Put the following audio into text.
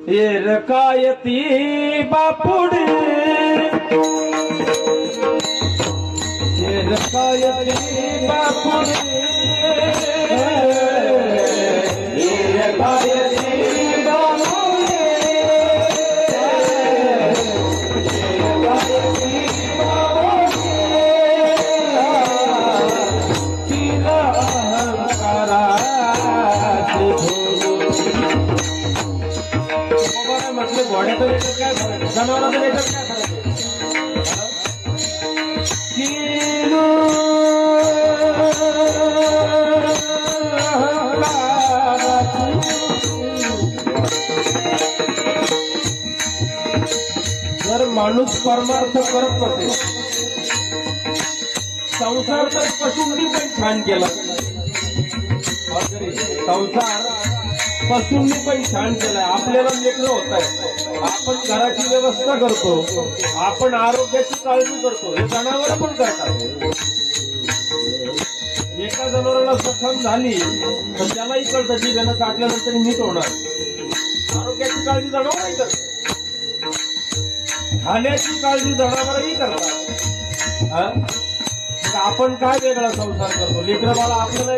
एरकायती बापुडी एरकायती बापुडी एरकायती म्हटले घोड्याचं याच्यात काय फरक आहे, जनावरांचं याच्यात काय फरक आहे? जर माणूस परमार्थ करत नसेल, संसार तर पशूंनी पण छान केला, संसार पशूंनी पण छान केलाय. आपल्याला लेकरं होत आहे, आपण घराची व्यवस्था करतो, आपण आरोग्याची काळजी करतो, हे जनावर पण करतात. एका जनावराला जखम झाली तर त्यालाही कळतं की त्यानं काटल्यानंतर नीट होणार. आरोग्याची काळजी जनावरही करतात, खाण्याची काळजी जनावरही करतात. आपण काय वेगळा संसार करतो, लेकरं बाळा आपल्याला